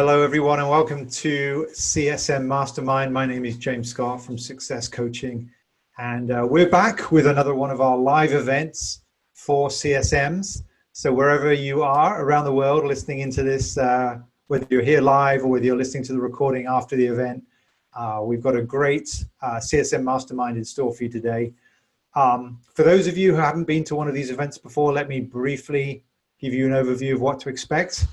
Hello, everyone, and welcome to CSM Mastermind. My name is James Scott from Success Coaching, and we're back with another one of our live events for CSMs. So wherever you are around the world listening into this, whether you're here live or whether you're listening to the recording after the event, we've got a great CSM Mastermind in store for you today. For those of you who haven't been to one of these events before, let me briefly give you an overview of what to expect.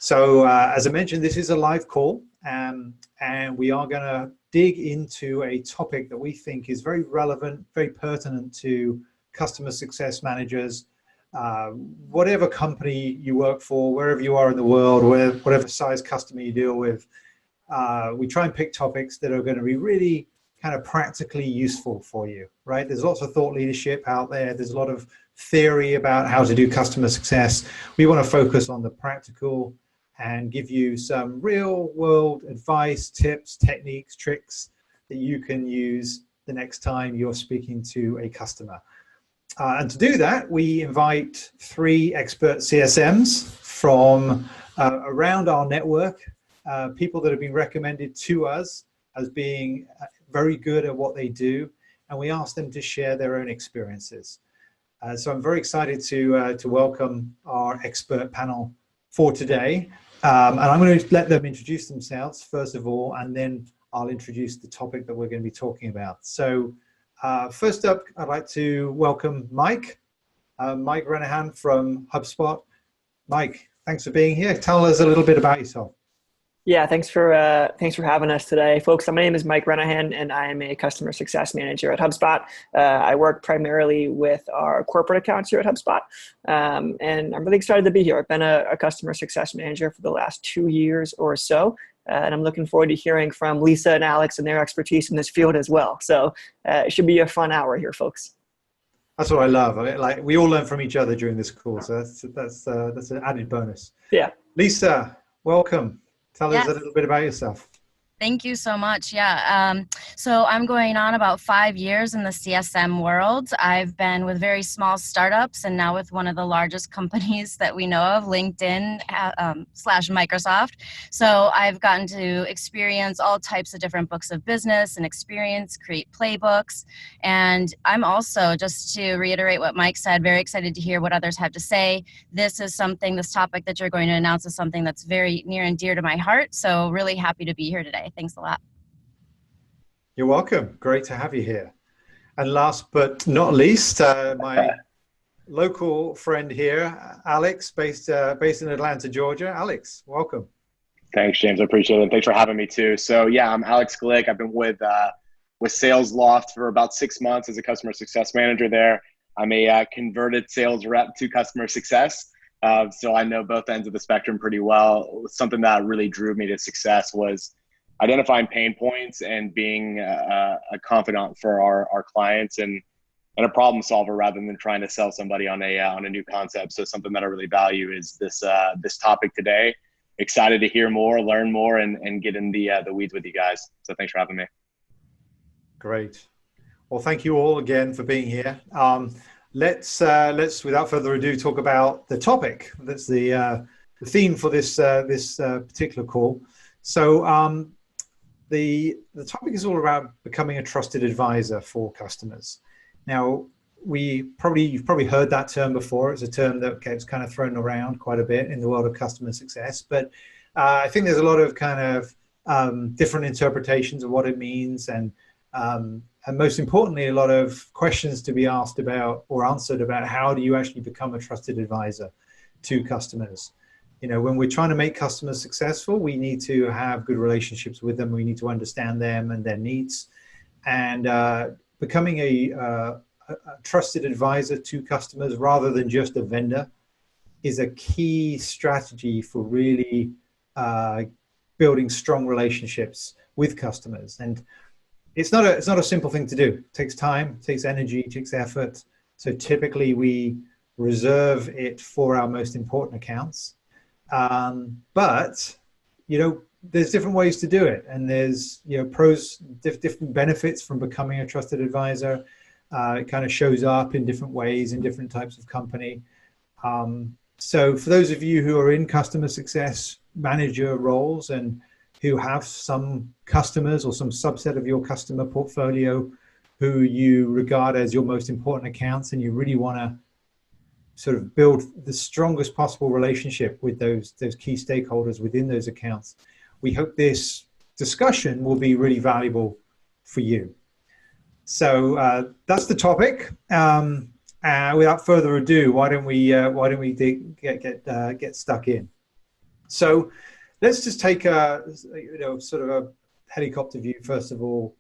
So as I mentioned, this is a live call, and we are going to dig into a topic that we think is very relevant, very pertinent to customer success managers, whatever company you work for, wherever you are in the world, whatever size customer you deal with. We try and pick topics that are going to be really kind of practically useful for you, right? There's lots of thought leadership out there. There's a lot of theory about how to do customer success. We want to focus on the practical and give you some real world advice, tips, techniques, tricks that you can use the next time you're speaking to a customer. And to do that, we invite 3 expert CSMs from around our network, people that have been recommended to us as being very good at what they do, and we ask them to share their own experiences. So I'm very excited to welcome our expert panel for today. And I'm going to let them introduce themselves first of all, and then I'll introduce the topic that we're going to be talking about. So first up, I'd like to welcome Mike Ranahan from Hubspot. Mike, thanks for being here. Tell us a little bit about yourself. Yeah, thanks for having us today, folks. My name is Mike Ranahan, and I am a customer success manager at HubSpot. I work primarily with our corporate accounts here at HubSpot, and I'm really excited to be here. I've been a customer success manager for the last 2 years or so, and I'm looking forward to hearing from Lisa and Alex and their expertise in this field as well. So it should be a fun hour here, folks. That's what I love. Like, we all learn from each other during this call, so that's an added bonus. Yeah. Lisa, welcome. Tell us Yes. a little bit about yourself. Thank you so much. Yeah. So I'm going on about 5 years in the CSM world. I've been with very small startups and now with one of the largest companies that we know of, LinkedIn / Microsoft. So I've gotten to experience all types of different books of business and experience, create playbooks. And I'm also, just to reiterate what Mike said, very excited to hear what others have to say. This topic that you're going to announce is something that's very near and dear to my heart. So really happy to be here today. Thanks a lot. You're welcome. Great to have you here. And last but not least, my local friend here, Alex, based in Atlanta, Georgia. Alex, welcome. Thanks, James. I appreciate it. Thanks for having me too. So yeah, I'm Alex Glick. I've been with Sales Loft for about 6 months as a customer success manager there. I'm a converted sales rep to customer success. So I know both ends of the spectrum pretty well. Something that really drew me to success was identifying pain points and being a confidant for our clients and a problem solver rather than trying to sell somebody on a new concept. So something that I really value is this topic today. Excited to hear more, learn more, and get in the weeds with you guys. So thanks for having me. Great. Well, thank you all again for being here. Let's without further ado talk about the topic. That's the theme for this particular call. So the topic is all about becoming a trusted advisor for customers. Now, you've probably heard that term before. It's a term that gets kind of thrown around quite a bit in the world of customer success. But I think there's a lot of kind of different interpretations of what it means, and most importantly, a lot of questions to be asked about or answered about how do you actually become a trusted advisor to customers. You know, when we're trying to make customers successful, we need to have good relationships with them. We need to understand them and their needs. And becoming a trusted advisor to customers rather than just a vendor is a key strategy for really building strong relationships with customers. And it's not a simple thing to do. It takes time, it takes energy, it takes effort. So typically we reserve it for our most important accounts. But, you know, there's different ways to do it. And there's, you know, different benefits from becoming a trusted advisor. It kind of shows up in different ways in different types of company. So for those of you who are in customer success, manager roles and who have some customers or some subset of your customer portfolio who you regard as your most important accounts, and you really want to sort of build the strongest possible relationship with those key stakeholders within those accounts. We hope this discussion will be really valuable for you. So that's the topic. Without further ado, why don't we get stuck in? So let's just take a sort of a helicopter view first of all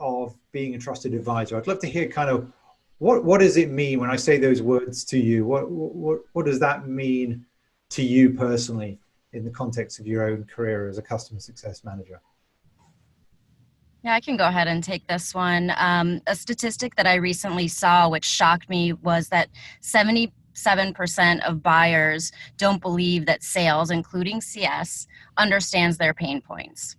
of being a trusted advisor. I'd love to hear kind of what does it mean when I say those words to you? What does that mean to you personally in the context of your own career as a customer success manager? Yeah, I can go ahead and take this one. A statistic that I recently saw, which shocked me, was that 77% of buyers don't believe that sales, including CS, understands their pain points.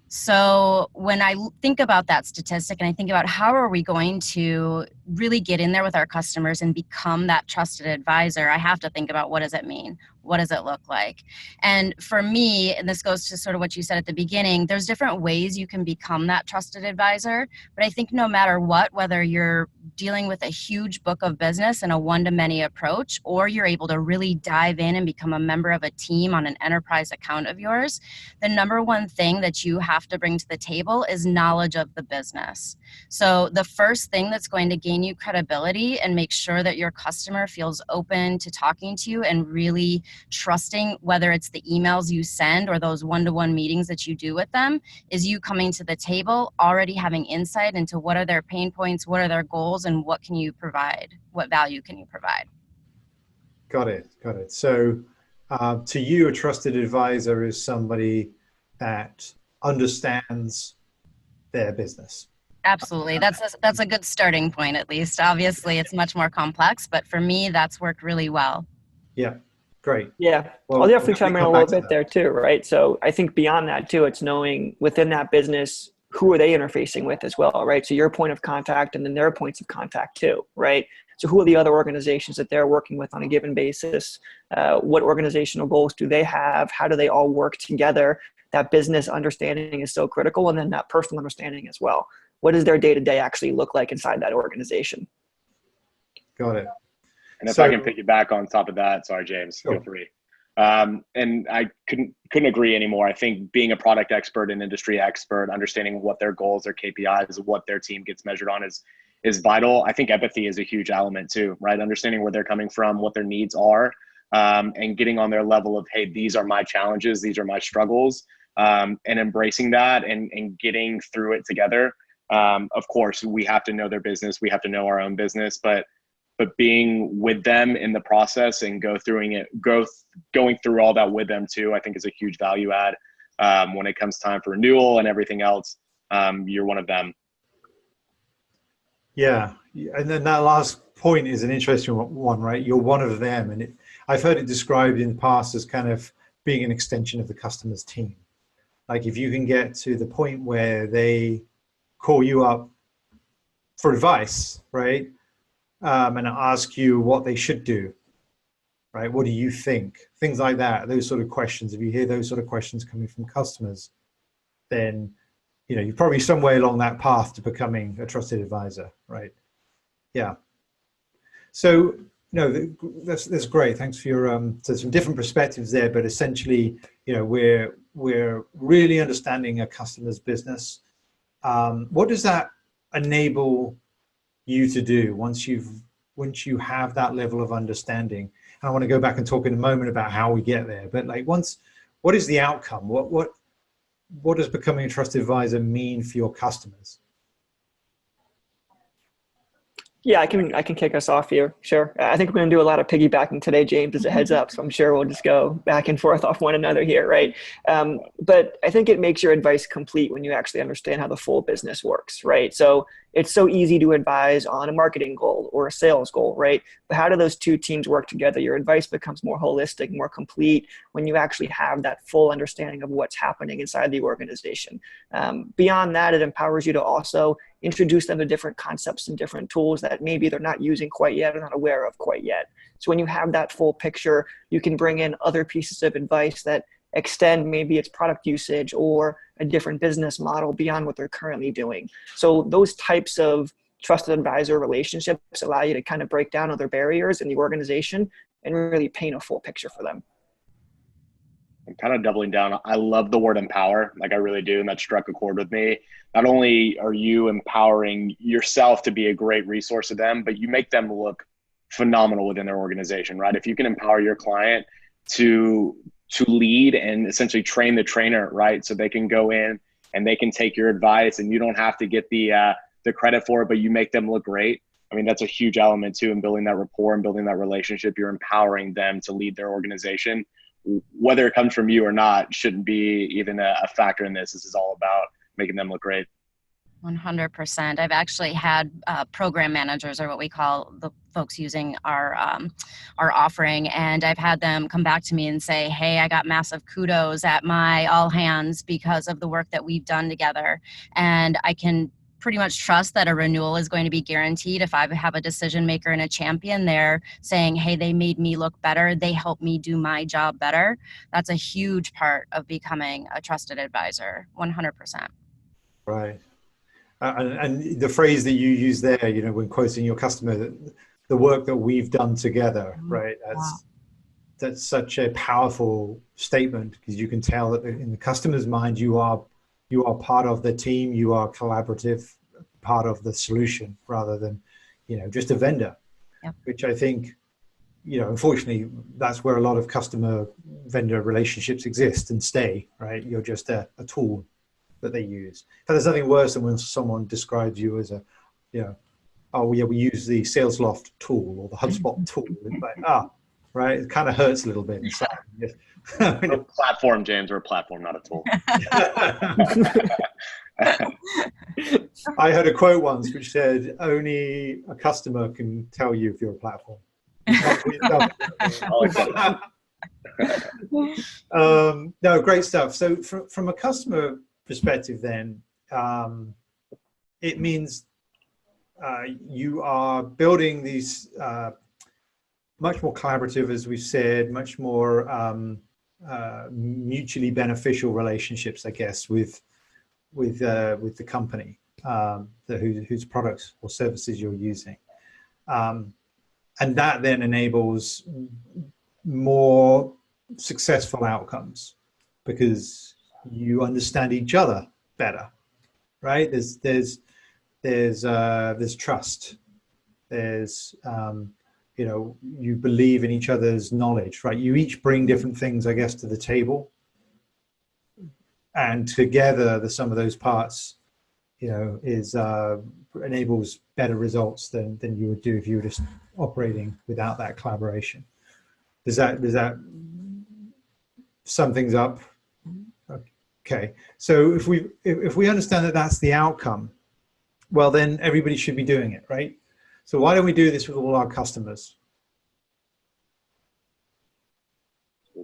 So when I think about that statistic and I think about how are we going to really get in there with our customers and become that trusted advisor, I have to think about what does it mean? What does it look like? And for me, and this goes to sort of what you said at the beginning, there's different ways you can become that trusted advisor. But I think no matter what, whether you're dealing with a huge book of business and a one-to-many approach, or you're able to really dive in and become a member of a team on an enterprise account of yours, the number one thing that you have to bring to the table is knowledge of the business. So the first thing that's going to gain you credibility and make sure that your customer feels open to talking to you and really trusting, whether it's the emails you send or those one-to-one meetings that you do with them, is you coming to the table already having insight into what are their pain points, what are their goals, and what can you provide, what value can you provide. Got it. So to you, a trusted advisor is somebody that understands their business. Absolutely. That's a good starting point, at least. Obviously, it's much more complex, but for me, that's worked really well. Yeah. Great. Yeah, well, I'll definitely chime in a little bit there too, right? So I think beyond that too, it's knowing within that business, who are they interfacing with as well, right? So your point of contact and then their points of contact too, right? So who are the other organizations that they're working with on a given basis? What organizational goals do they have? How do they all work together? That business understanding is so critical, and then that personal understanding as well. What does their day-to-day actually look like inside that organization? Got it. And if I can piggyback on top of that, sorry, James, sure. Feel free. And I couldn't agree anymore. I think being a product expert, an industry expert, understanding what their goals, their KPIs, what their team gets measured on is vital. I think empathy is a huge element too, right? Understanding where they're coming from, what their needs are, and getting on their level of, hey, these are my challenges, these are my struggles, and embracing that and getting through it together. Of course, we have to know their business, we have to know our own business, but being with them in the process and going through all that with them too, I think is a huge value add. When it comes time for renewal and everything else, you're one of them. Yeah. And then that last point is an interesting one, right? You're one of them. And I've heard it described in the past as kind of being an extension of the customer's team. Like if you can get to the point where they call you up for advice, right? And ask you what they should do, right? What do you think? Things like that, those sort of questions. If you hear those sort of questions coming from customers, then, you're probably somewhere along that path to becoming a trusted advisor, right? Yeah. So, that's great. Thanks for your, so some different perspectives there, but essentially, we're really understanding a customer's business. What does that enable you to do once you have that level of understanding? And I want to go back and talk in a moment about how we get there, but what is the outcome? What does becoming a trusted advisor mean for your customers? Yeah, I can kick us off here. Sure. I think we're going to do a lot of piggybacking today, James, as a heads up. So I'm sure we'll just go back and forth off one another here, right? But I think it makes your advice complete when you actually understand how the full business works, right? So it's so easy to advise on a marketing goal or a sales goal, right? But how do those two teams work together? Your advice becomes more holistic, more complete when you actually have that full understanding of what's happening inside the organization. Beyond that, it empowers you to also introduce them to different concepts and different tools that maybe they're not using quite yet or not aware of quite yet. So when you have that full picture, you can bring in other pieces of advice that extend maybe its product usage or a different business model beyond what they're currently doing. So those types of trusted advisor relationships allow you to kind of break down other barriers in the organization and really paint a full picture for them. I'm kind of doubling down. I love the word empower. Like I really do. And that struck a chord with me. Not only are you empowering yourself to be a great resource to them, but you make them look phenomenal within their organization, right? If you can empower your client to lead and essentially train the trainer, right? So they can go in and they can take your advice and you don't have to get the credit for it, but you make them look great. I mean, that's a huge element too in building that rapport and building that relationship. You're empowering them to lead their organization. Whether it comes from you or not shouldn't be even a factor in this. This is all about making them look great. 100%. I've actually had program managers, or what we call the folks using our offering, and I've had them come back to me and say, hey, I got massive kudos at my all hands because of the work that we've done together. And I can pretty much trust that a renewal is going to be guaranteed if I have a decision maker and a champion there saying, hey, they made me look better. They helped me do my job better. That's a huge part of becoming a trusted advisor, 100%. Right. And the phrase that you use there, you know, when quoting your customer, the work that we've done together, right? That's such a powerful statement, because you can tell that in the customer's mind, you are part of the team, you are collaborative, part of the solution rather than, you know, just a vendor. Yep. Which I think, you know, unfortunately, that's where a lot of customer vendor relationships exist and stay, right? You're just a tool that they use. And there's nothing worse than when someone describes you as a, you know, oh yeah, we use the SalesLoft tool or the Hubspot tool. It's like, right? It kind of hurts a little bit inside. We're a platform, James. We're a platform, not a tool. I heard a quote once which said, only a customer can tell you if you're a platform. No, great stuff. So from a customer perspective then, it means you are building these much more collaborative, as we've said, much more mutually beneficial relationships, I guess, with the company whose products or services you're using. And that then enables more successful outcomes because you understand each other better, right? There's trust. There's you know, you believe in each other's knowledge, right? You each bring different things, I guess, to the table, and together the sum of those parts, you know, is enables better results than you would do if you were just operating without that collaboration. Does that sum things up? Okay, so if we understand that that's the outcome, well, then everybody should be doing it, right? So why don't we do this with all our customers?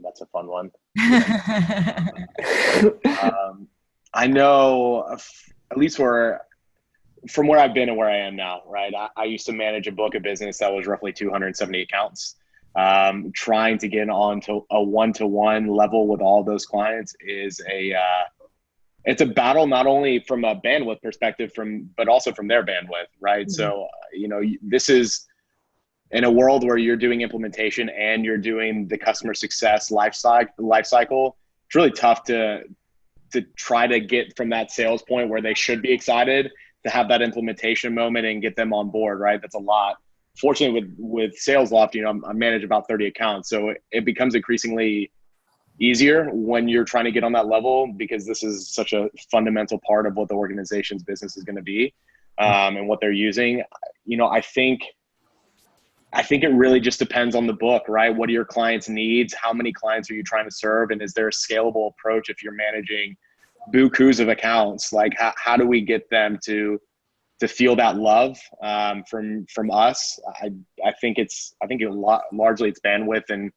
That's a fun one. I know, at least from where I've been and where I am now, right? I used to manage a book of business that was roughly 270 accounts. Trying to get onto a one-to-one level with all those clients is it's a battle, not only from a bandwidth perspective, but also from their bandwidth, right? Mm-hmm. So, you know, this is in a world where you're doing implementation and you're doing the customer success life cycle. It's really tough to try to get from that sales point where they should be excited to have that implementation moment and get them on board, right? That's a lot. Fortunately, with SalesLoft, you know, I manage about 30 accounts, so it becomes increasingly easier when you're trying to get on that level, because this is such a fundamental part of what the organization's business is going to be, and what they're using. You know, I think it really just depends on the book, right? What are your clients' needs? How many clients are you trying to serve? And is there a scalable approach if you're managing bukus of accounts? Like, how do we get them to feel that love from us? I think largely it's bandwidth and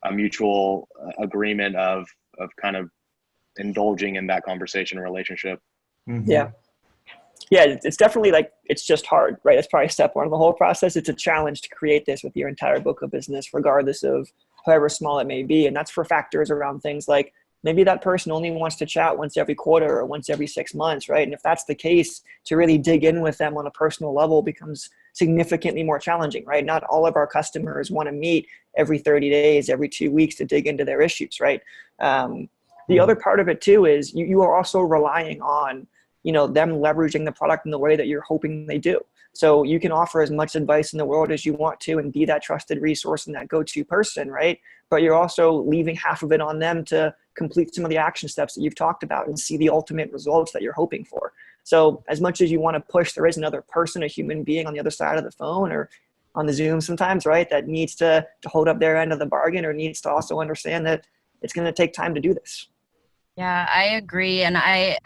a mutual agreement of kind of indulging in that conversation and relationship. Mm-hmm. Yeah. Yeah, it's definitely like, it's just hard, right? That's probably step one of the whole process. It's a challenge to create this with your entire book of business, regardless of however small it may be. And that's for factors around things like maybe that person only wants to chat once every quarter or once every 6 months, right? And if that's the case, to really dig in with them on a personal level becomes significantly more challenging, right? Not all of our customers want to meet every 30 days, every 2 weeks to dig into their issues, right? The other part of it too is you are also relying on, them leveraging the product in the way that you're hoping they do. So you can offer as much advice in the world as you want to and be that trusted resource and that go-to person, right? But you're also leaving half of it on them to complete some of the action steps that you've talked about and see the ultimate results that you're hoping for. So as much as you want to push, there is another person, a human being on the other side of the phone or on the Zoom sometimes, right? That needs to hold up their end of the bargain or needs to also understand that it's going to take time to do this. Yeah, I agree. And I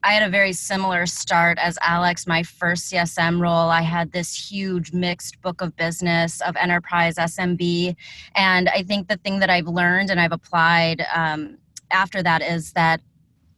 had a very similar start as Alex. My first CSM role, I had this huge mixed book of business of enterprise SMB. And I think the thing that I've learned and I've applied after that is that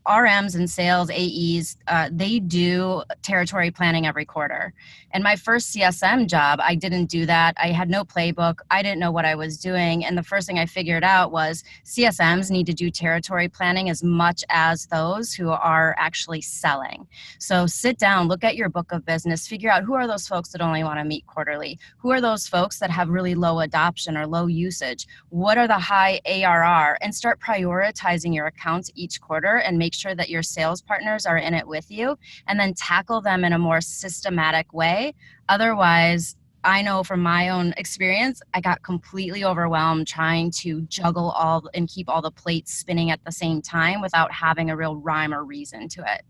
RMs and sales AEs, they do territory planning every quarter. And my first CSM job, I didn't do that. I had no playbook. I didn't know what I was doing. And the first thing I figured out was CSMs need to do territory planning as much as those who are actually selling. So sit down, look at your book of business, figure out who are those folks that only want to meet quarterly? Who are those folks that have really low adoption or low usage? What are the high ARR? And start prioritizing your accounts each quarter and make sure that your sales partners are in it with you, and then tackle them in a more systematic way. Otherwise, I know from my own experience, I got completely overwhelmed trying to juggle all and keep all the plates spinning at the same time without having a real rhyme or reason to it.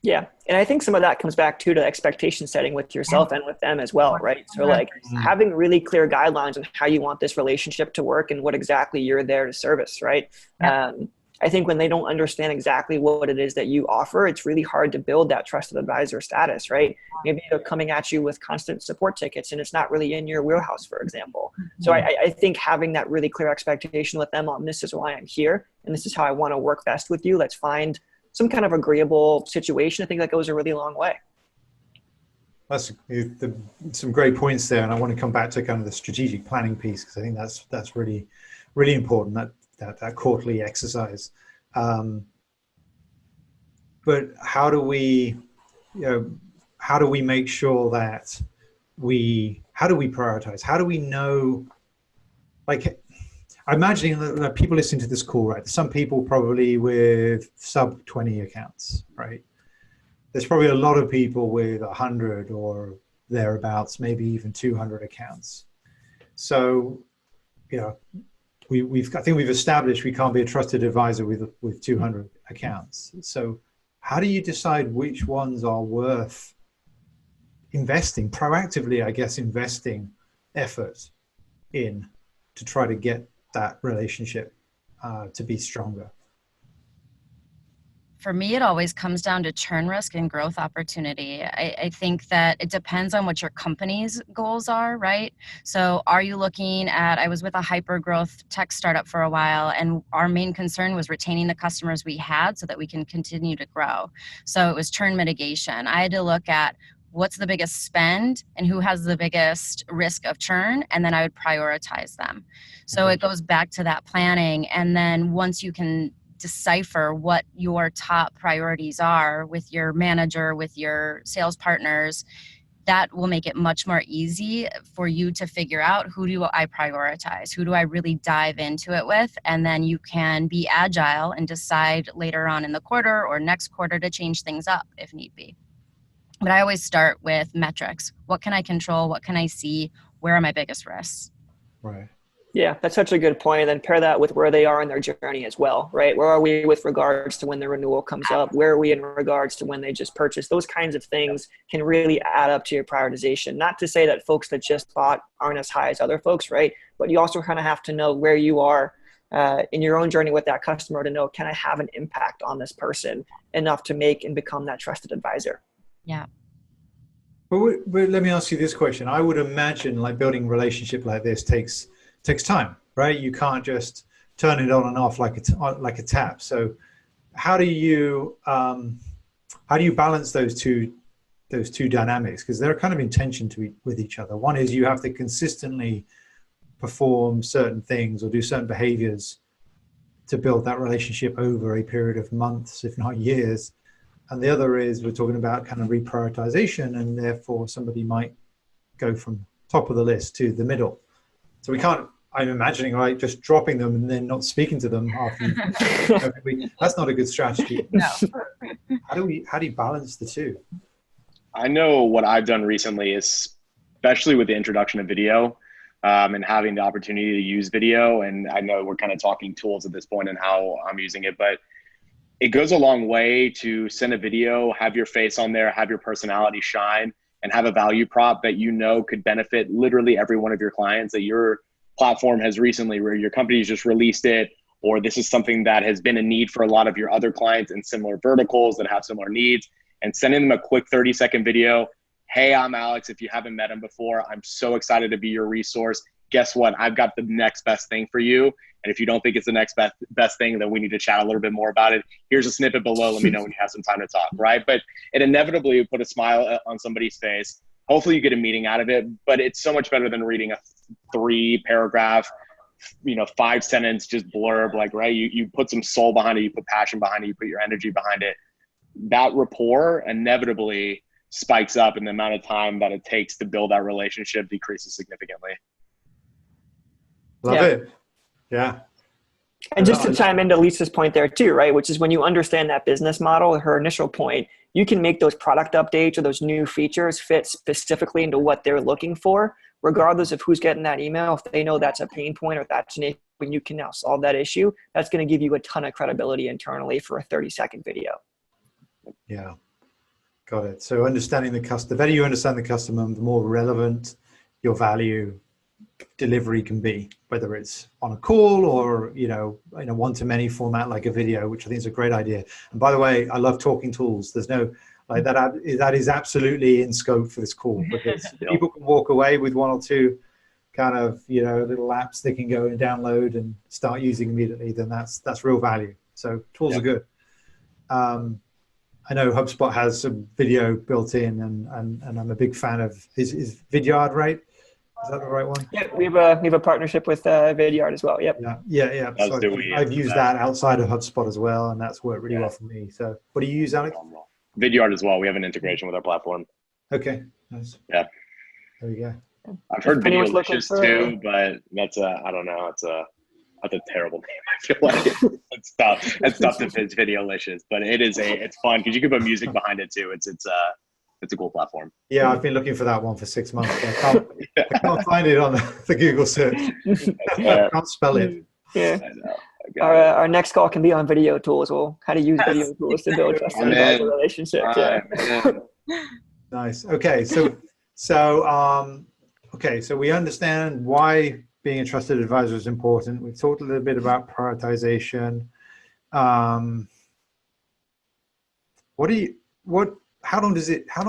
Yeah. And I think some of that comes back to expectation setting with yourself and with them as well, right? So like having really clear guidelines on how you want this relationship to work and what exactly you're there to service, right? Yeah. I think when they don't understand exactly what it is that you offer, it's really hard to build that trusted advisor status, right? Maybe they're coming at you with constant support tickets and it's not really in your wheelhouse, for example. So I think having that really clear expectation with them on this is why I'm here and this is how I want to work best with you. Let's find some kind of agreeable situation. I think that goes a really long way. That's some great points there. And I want to come back to kind of the strategic planning piece because I think that's really, really important. That quarterly exercise. But how do we make sure that how do we prioritize? How do we know, like, I'm imagining that people listening to this call, right? Some people probably with sub 20 accounts, right? There's probably a lot of people with 100 or thereabouts, maybe even 200 accounts. So, I think we've established we can't be a trusted advisor with 200 accounts. So how do you decide which ones are worth investing, proactively, I guess, investing effort in to try to get that relationship to be stronger? For me, it always comes down to churn risk and growth opportunity. I think that it depends on what your company's goals are, right? So are you looking at, I was with a hyper growth tech startup for a while, and our main concern was retaining the customers we had so that we can continue to grow. So it was churn mitigation. I had to look at what's the biggest spend and who has the biggest risk of churn, and then I would prioritize them. So it goes back to that planning. And then once you can decipher what your top priorities are with your manager, with your sales partners, that will make it much more easy for you to figure out who do I prioritize, who do I really dive into it with, and then you can be agile and decide later on in the quarter or next quarter to change things up if need be. But I always start with metrics. What can I control? What can I see? Where are my biggest risks? Right. Yeah, that's such a good point. And then pair that with where they are in their journey as well, right? Where are we with regards to when the renewal comes up? Where are we in regards to when they just purchased? Those kinds of things can really add up to your prioritization. Not to say that folks that just bought aren't as high as other folks, right? But you also kind of have to know where you are in your own journey with that customer to know, can I have an impact on this person enough to make and become that trusted advisor? Yeah. But let me ask you this question. I would imagine like building a relationship like this takes time, right? You can't just turn it on and off like a tap. So how do you how do you balance those two dynamics? Because they're kind of in tension with each other. One is you have to consistently perform certain things or do certain behaviors to build that relationship over a period of months, if not years. And the other is we're talking about kind of reprioritization, and therefore somebody might go from top of the list to the middle. So we can't, I'm imagining, right, just dropping them and then not speaking to them after that's not a good strategy. No. How do you balance the two? I know what I've done recently is, especially with the introduction of video, and having the opportunity to use video. And I know we're kind of talking tools at this point and how I'm using it, but it goes a long way to send a video, have your face on there, have your personality shine, and have a value prop that you know could benefit literally every one of your clients that your platform has recently, where your company's just released it, or this is something that has been a need for a lot of your other clients in similar verticals that have similar needs, and sending them a quick 30-second video. Hey, I'm Alex. If you haven't met him before, I'm so excited to be your resource. Guess what? I've got the next best thing for you. And if you don't think it's the next best thing, then we need to chat a little bit more about it. Here's a snippet below. Let me know when you have some time to talk, right? But it inevitably would put a smile on somebody's face. Hopefully you get a meeting out of it, but it's so much better than reading a 3-paragraph, 5-sentence just blurb, like, right? You put some soul behind it, you put passion behind it, you put your energy behind it. That rapport inevitably spikes up, and the amount of time that it takes to build that relationship decreases significantly. Love it. Yeah. And just to chime into Lisa's point there too, right? Which is when you understand that business model, her initial point, you can make those product updates or those new features fit specifically into what they're looking for, regardless of who's getting that email. If they know that's a pain point or that's an issue, when you can now solve that issue, that's going to give you a ton of credibility internally for a 30-second video. Yeah. Got it. So understanding the customer, the better you understand the customer, the more relevant your value delivery can be, whether it's on a call or, in a one-to-many format like a video, which I think is a great idea. And by the way, I love talking tools. There's no, like that is absolutely in scope for this call, because people can walk away with one or two kind of, little apps they can go and download and start using immediately. Then that's real value. So tools are good. I know HubSpot has some video built in, and I'm a big fan of is Vidyard, right? Is that the right one? Yeah, we have a partnership with Vidyard as well. Yep. Yeah. So I've used that outside of HubSpot as well, and that's worked really well for me. So what do you use, Alex? Vidyard as well. We have an integration with our platform. Okay, nice. Yeah. There you go. I've heard Videolicious too, but that's I don't know. That's a terrible name. I feel like it's tough to pitch Videolicious, but it's fun because you can put music behind it too. It's a cool platform. Yeah, I've been looking for that one for 6 months. I can't find it on the Google search. I can't spell it. Yeah. Our next call can be on video tools, or how to use video tools to build trust and advisor relationships. Nice. Okay, so we understand why being a trusted advisor is important. We've talked a little bit about prioritization. How long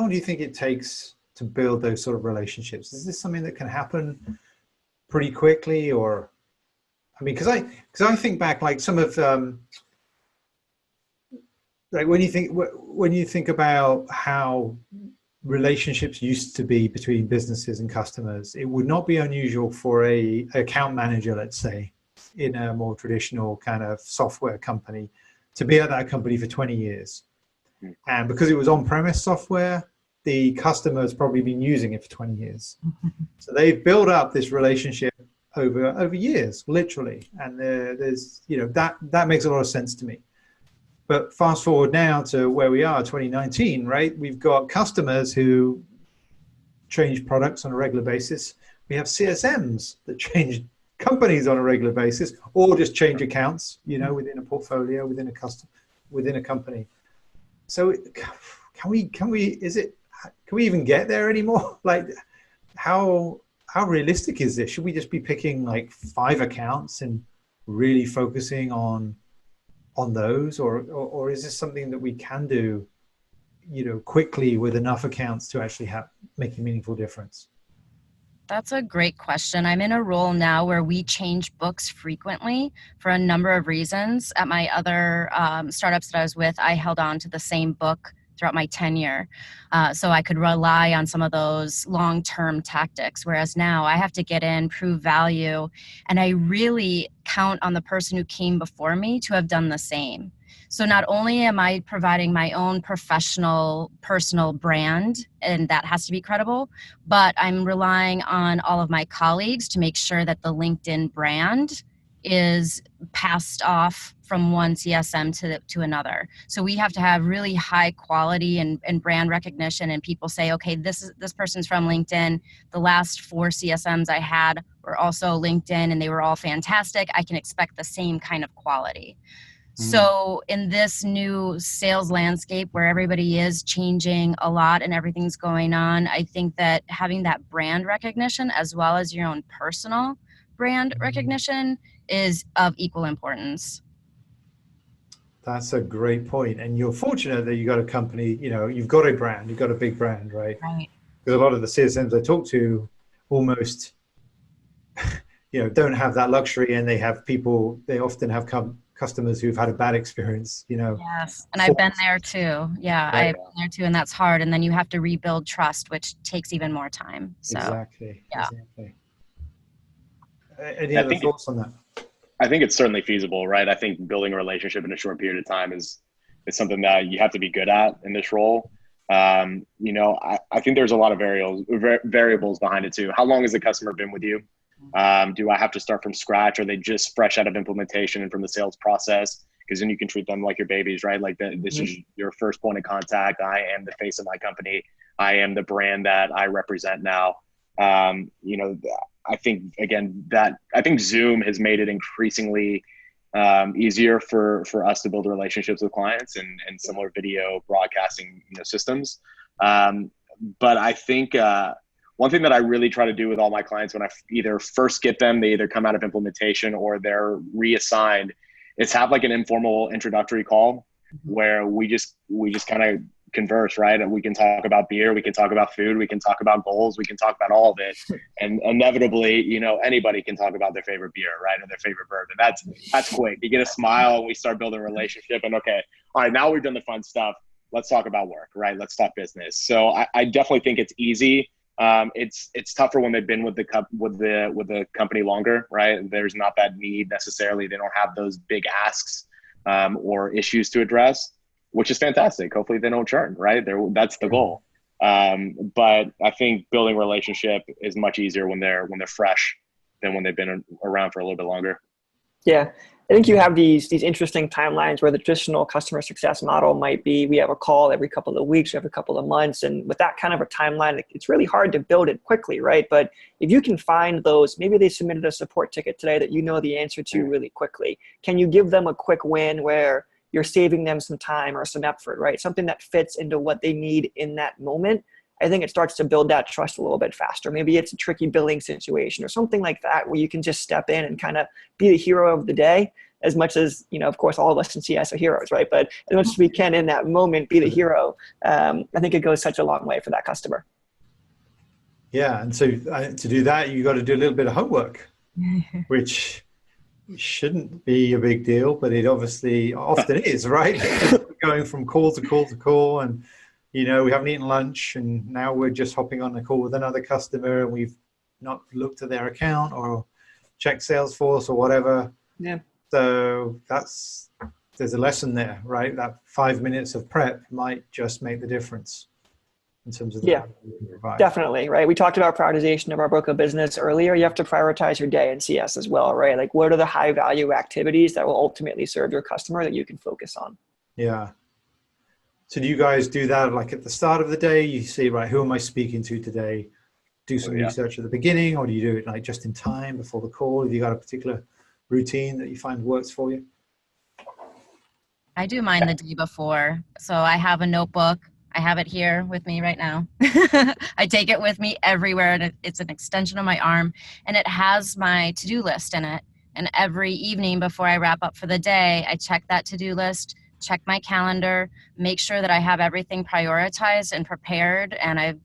do you think it takes to build those sort of relationships? Is this something that can happen pretty quickly, or, because I think back, like some of like when you think about how relationships used to be between businesses and customers, it would not be unusual for a account manager, let's say, in a more traditional kind of software company, to be at that company for 20 years. And because it was on-premise software, the customer has probably been using it for 20 years. So they've built up this relationship over years, literally. And there's, that makes a lot of sense to me. But fast forward now to where we are, 2019, right? We've got customers who change products on a regular basis. We have CSMs that change companies on a regular basis, or just change accounts, within a portfolio, within a company. So can we even get there anymore? Like, how realistic is this? Should we just be picking like 5 accounts and really focusing on those, or is this something that we can do, quickly with enough accounts to actually make a meaningful difference? That's a great question. I'm in a role now where we change books frequently for a number of reasons. At my other startups that I was with, I held on to the same book throughout my tenure. So I could rely on some of those long-term tactics. Whereas now I have to get in, prove value, and I really count on the person who came before me to have done the same. So not only am I providing my own professional, personal brand, and that has to be credible, but I'm relying on all of my colleagues to make sure that the LinkedIn brand is passed off from one CSM to another. So we have to have really high quality and brand recognition, and people say, okay, this person's from LinkedIn. The last 4 CSMs I had were also LinkedIn, and they were all fantastic. I can expect the same kind of quality. So in this new sales landscape where everybody is changing a lot and everything's going on, I think that having that brand recognition as well as your own personal brand recognition is of equal importance. That's a great point. And you're fortunate that you got a company, you've got a brand, you've got a big brand, right? Right. Because a lot of the CSMs I talk to almost, don't have that luxury, and they often have customers who've had a bad experience, Yes, and I've been there too. Yeah, Right. I've been there too, and that's hard. And then you have to rebuild trust, which takes even more time. So Exactly. yeah. Exactly. Any other thoughts on that? I think it's certainly feasible, right? I think building a relationship in a short period of time is something that you have to be good at in this role. I think there's a lot of variables behind it too. How long has the customer been with you? Do I have to start from scratch? Are they just fresh out of implementation and from the sales process? Because then you can treat them like your babies, right? Like this is your first point of contact. I am the face of my company. I am the brand that I represent now. I think Zoom has made it increasingly easier for us to build relationships with clients and similar video broadcasting systems. But I think one thing that I really try to do with all my clients when I either first get them, they either come out of implementation or they're reassigned, is have like an informal introductory call where we just kind of converse, right? And we can talk about beer, we can talk about food, we can talk about goals, we can talk about all of it. And inevitably, anybody can talk about their favorite beer, right? Or their favorite bourbon. That's quick. You get a smile and we start building a relationship, and okay, all right, now we've done the fun stuff. Let's talk about work, right? Let's talk business. So I definitely think it's easy. It's tougher when they've been with the company longer, right? There's not that need necessarily. They don't have those big asks or issues to address, which is fantastic. Hopefully they don't churn, right? That's the goal. But I think building a relationship is much easier when they're fresh than when they've been around for a little bit longer. Yeah. I think you have these interesting timelines where the traditional customer success model might be, we have a call every couple of weeks, every couple of months. And with that kind of a timeline, it's really hard to build it quickly, right? But if you can find those, maybe they submitted a support ticket today that the answer to really quickly. Can you give them a quick win where you're saving them some time or some effort, right? Something that fits into what they need in that moment. I think it starts to build that trust a little bit faster. Maybe it's a tricky billing situation or something like that where you can just step in and kind of be the hero of the day, as much as, of course, all of us in CS are heroes, right? But as much as we can in that moment be the hero, I think it goes such a long way for that customer. Yeah, and so to do that, you got to do a little bit of homework, which shouldn't be a big deal, but it obviously often is, right? Going from call to call to call, and we haven't eaten lunch, and now we're just hopping on a call with another customer, and we've not looked at their account or checked Salesforce or whatever. Yeah. So there's a lesson there, right? That 5 minutes of prep might just make the difference in terms of the value you can provide. Definitely, right? We talked about prioritization of our book of business earlier. You have to prioritize your day in CS as well, right? Like, what are the high value activities that will ultimately serve your customer that you can focus on? Yeah. So do you guys do that like at the start of the day? You see, right, who am I speaking to today? Do some research at the beginning, or do you do it like just in time before the call? Have you got a particular routine that you find works for you? I do mine the day before. So I have a notebook. I have it here with me right now. I take it with me everywhere, and it's an extension of my arm, and it has my to-do list in it. And every evening before I wrap up for the day, I check that to-do list, check my calendar, make sure that I have everything prioritized and prepared, and I've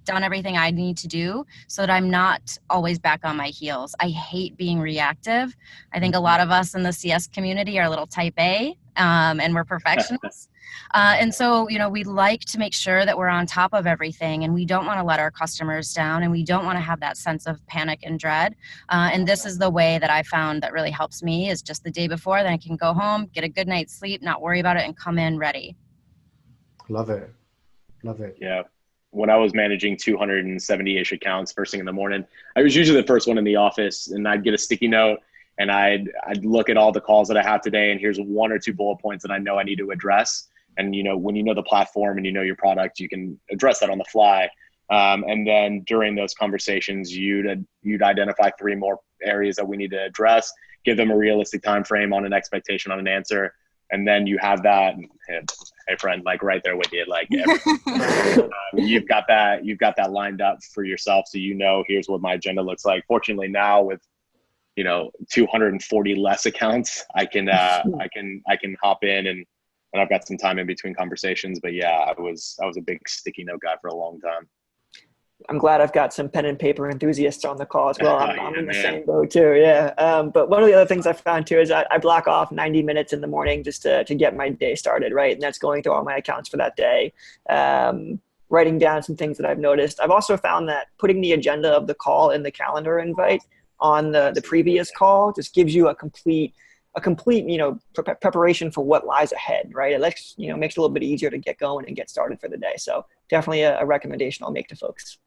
done everything I need to do so that I'm not always back on my heels. I hate being reactive. I think a lot of us in the CS community are a little type A, and we're perfectionists. And so, we like to make sure that we're on top of everything, and we don't want to let our customers down, and we don't want to have that sense of panic and dread. And this is the way that I found that really helps me, is just the day before, then I can go home, get a good night's sleep, not worry about it, and come in ready. Love it. Love it. Yeah. When I was managing 270-ish accounts first thing in the morning, I was usually the first one in the office, and I'd get a sticky note and I'd look at all the calls that I have today, and here's 1 or 2 bullet points that I know I need to address. And, when you know the platform and you know your product, you can address that on the fly. And then during those conversations, you'd identify 3 more areas that we need to address, give them a realistic time frame on an expectation on an answer. And then you have that, hey friend, like right there with you, like you've got that lined up for yourself. So, here's what my agenda looks like. Fortunately now with, 240 less accounts, I can hop in and I've got some time in between conversations. But yeah, I was a big sticky note guy for a long time. I'm glad I've got some pen and paper enthusiasts on the call as well. I'm in the same boat too. Yeah. But one of the other things I found too is I block off 90 minutes in the morning just to get my day started. Right. And that's going through all my accounts for that day. Writing down some things that I've noticed. I've also found that putting the agenda of the call in the calendar invite on the previous call just gives you a complete preparation for what lies ahead, right? It makes it a little bit easier to get going and get started for the day. So definitely a recommendation I'll make to folks.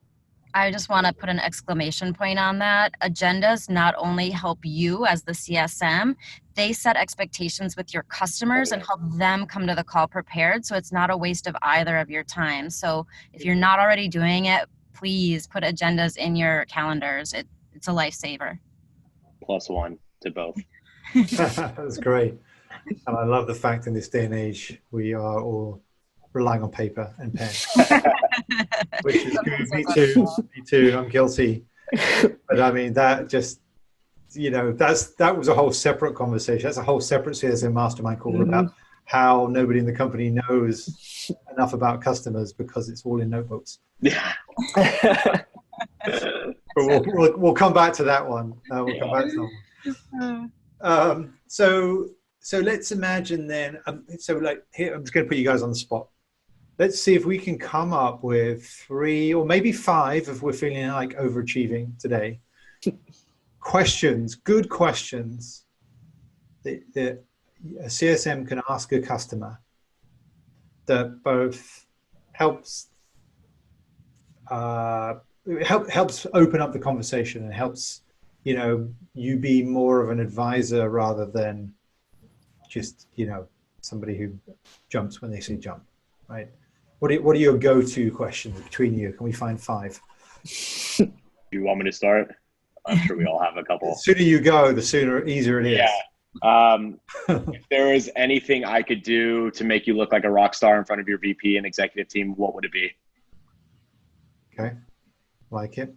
I just want to put an exclamation point on that. Agendas not only help you as the CSM, they set expectations with your customers and help them come to the call prepared. So it's not a waste of either of your time. So if you're not already doing it, please put agendas in your calendars. It's a lifesaver. +1 to both. That's great. And I love the fact in this day and age, we are all relying on paper and pen, which is good. Me too. I'm guilty. But I mean, that just, that was a whole separate conversation. That's a whole separate CSM Mastermind call about how nobody in the company knows enough about customers because it's all in notebooks. Yeah. But we'll come back to that one. We'll come back to that one. So let's imagine then. Here I'm just going to put you guys on the spot. Let's see if we can come up with 3 or maybe 5 if we're feeling like overachieving today. Good questions that a CSM can ask a customer that both helps open up the conversation and helps you be more of an advisor rather than just somebody who jumps when they say jump, right? What are your go-to questions between you? Can we find 5? You want me to start? I'm sure we all have a couple. The sooner you go, the easier it is. Yeah. If there was anything I could do to make you look like a rock star in front of your VP and executive team, what would it be? Okay. Like it.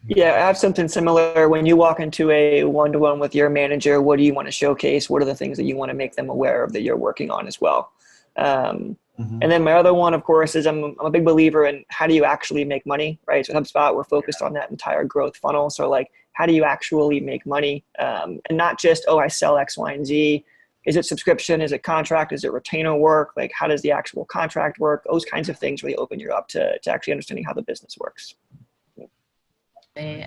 Yeah, I have something similar. When you walk into a one-to-one with your manager, what do you want to showcase? What are the things that you want to make them aware of that you're working on as well? And then my other one, of course, is I'm a big believer in how do you actually make money, right? So at HubSpot, we're focused on that entire growth funnel. So like, how do you actually make money? And not just, I sell X, Y, and Z. Is it subscription? Is it contract? Is it retainer work? Like, how does the actual contract work? Those kinds of things really open you up to actually understanding how the business works. I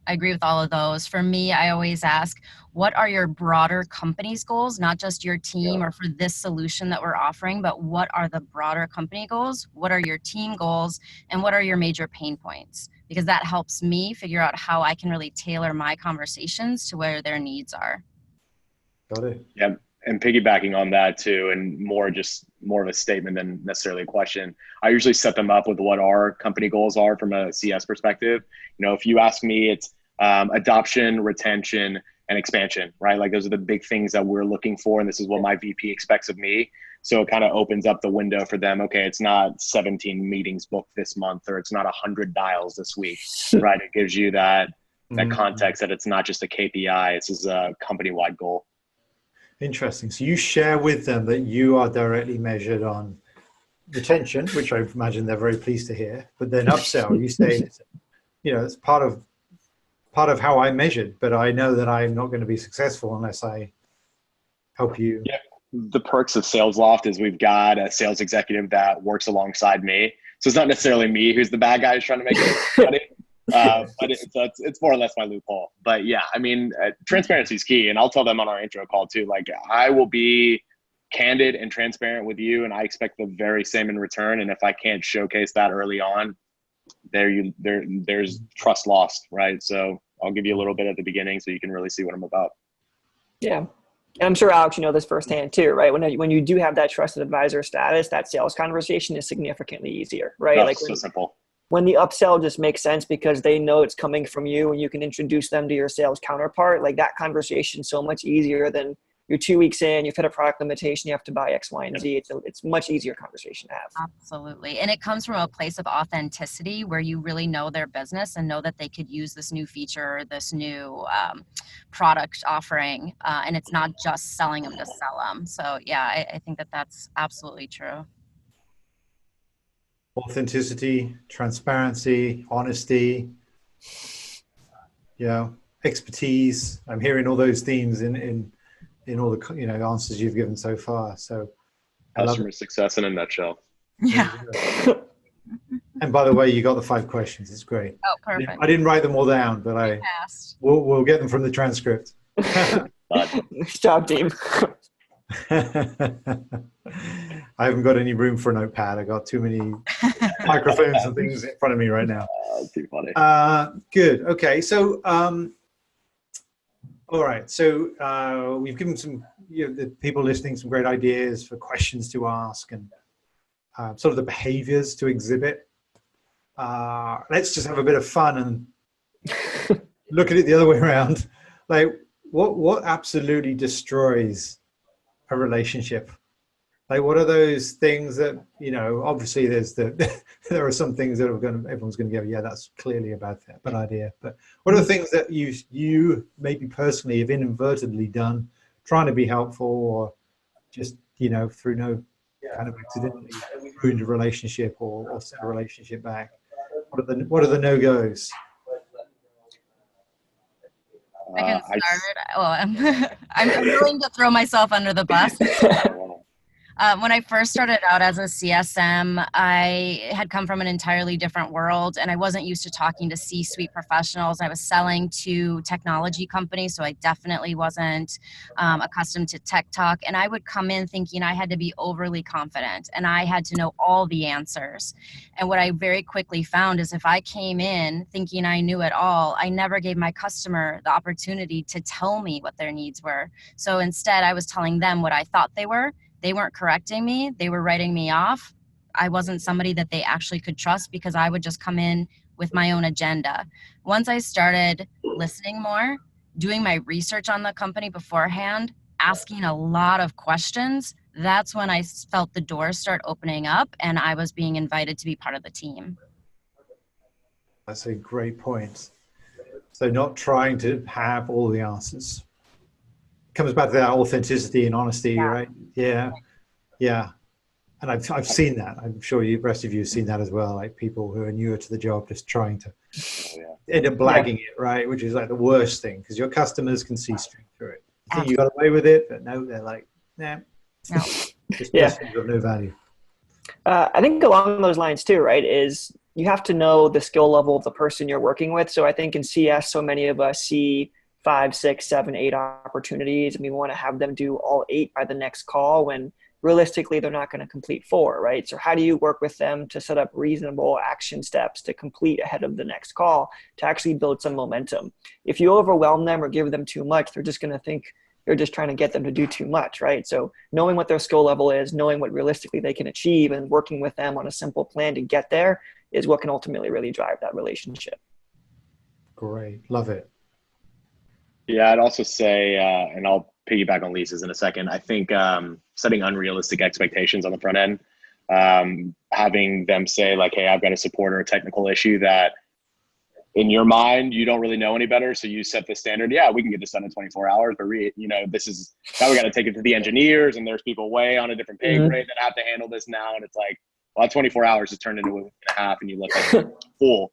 agree with all of those. For me, I always ask, what are your broader company's goals? Not just your team or for this solution that we're offering, but what are the broader company goals? What are your team goals? And what are your major pain points? Because that helps me figure out how I can really tailor my conversations to where their needs are. Got it. Yeah. And piggybacking on that too, and more of a statement than necessarily a question, I usually set them up with what our company goals are from a CS perspective. If you ask me, it's adoption, retention, and expansion, right? Like those are the big things that we're looking for. And this is what my VP expects of me. So it kind of opens up the window for them. Okay, it's not 17 meetings booked this month, or it's not 100 dials this week, right? It gives you that context that it's not just a KPI, it's just a company-wide goal. Interesting. So you share with them that you are directly measured on, retention, which I imagine they're very pleased to hear, but then upsell, you say, it's part of how I measured, but I know that I'm not going to be successful unless I help you. Yeah. The perks of Sales Loft is we've got a sales executive that works alongside me. So it's not necessarily me who's the bad guy who's trying to make it money, but it's more or less my loophole. But yeah, I mean, transparency is key. And I'll tell them on our intro call too, like I will be candid and transparent with you, and I expect the very same in return. And if I can't showcase that early on, there's trust lost, right? So I'll give you a little bit at the beginning so you can really see what I'm about. Yeah. And I'm sure, Alex, you know this firsthand too, right? When you do have that trusted advisor status, that sales conversation is significantly easier, right? Oh, like so simple. When the upsell just makes sense because they know it's coming from you and you can introduce them to your sales counterpart, like that conversation is so much easier than you're 2 weeks in, you've hit a product limitation, you have to buy X, Y, and Z. It's much easier conversation to have. Absolutely. And it comes from a place of authenticity where you really know their business and know that they could use this new feature, this new product offering. And it's not just selling them to sell them. So yeah, I think that that's absolutely true. Authenticity, transparency, honesty, expertise. I'm hearing all those themes in all the answers you've given so far. So customer success in a nutshell. Yeah. And by the way, you got the 5 questions. It's great. Oh, perfect. I didn't write them all down, but we'll get them from the transcript. Nice job, team. I haven't got any room for a notepad. I got too many microphones and things in front of me right now. Too funny. Good. Okay. So, all right. So we've given some, the people listening some great ideas for questions to ask and sort of the behaviors to exhibit. Let's just have a bit of fun and look at it the other way around. Like, what absolutely destroys a relationship? Like, what are those things that, obviously there are some things that everyone's going to go, yeah, that's clearly a bad idea. But what are the things that you maybe personally have inadvertently done, trying to be helpful or just, through no kind of accidentally ruined a relationship or set a relationship back? What are the no-goes? I can start. I'm willing to throw myself under the bus. When I first started out as a CSM, I had come from an entirely different world and I wasn't used to talking to C-suite professionals. I was selling to technology companies, so I definitely wasn't accustomed to tech talk. And I would come in thinking I had to be overly confident and I had to know all the answers. And what I very quickly found is if I came in thinking I knew it all, I never gave my customer the opportunity to tell me what their needs were. So instead, I was telling them what I thought they were. They weren't correcting me. They were writing me off. I wasn't somebody that they actually could trust because I would just come in with my own agenda. Once I started listening more, doing my research on the company beforehand, asking a lot of questions, that's when I felt the doors start opening up and I was being invited to be part of the team. That's a great point. So not trying to have all the answers. Comes back to that authenticity and honesty, right? Yeah. And I've seen that. I'm sure the rest of you have seen that as well. Like people who are newer to the job, just trying to end up blagging it, right? Which is like the worst thing because your customers can see straight through it. You think you got away with it, but no, they're like, nah. No. Just of no value. I think along those lines too, right, is you have to know the skill level of the person you're working with. So I think in CS, so many of us see 5, 6, 7, 8 opportunities, and we want to have them do all 8 by the next call when realistically they're not going to complete 4, right? So how do you work with them to set up reasonable action steps to complete ahead of the next call to actually build some momentum? If you overwhelm them or give them too much, they're just going to think you're just trying to get them to do too much, right? So knowing what their skill level is, knowing what realistically they can achieve, and working with them on a simple plan to get there is what can ultimately really drive that relationship. Great. Love it. Yeah, I'd also say, and I'll piggyback on Lisa's in a second, I think setting unrealistic expectations on the front end, having them say like, hey, I've got a support or a technical issue that in your mind, you don't really know any better. So you set the standard. Yeah, we can get this done in 24 hours, but this is now we got to take it to the engineers and there's people way on a different pay grade that have to handle this now. And it's like, well, that 24 hours has turned into a week and a half and you look like a fool.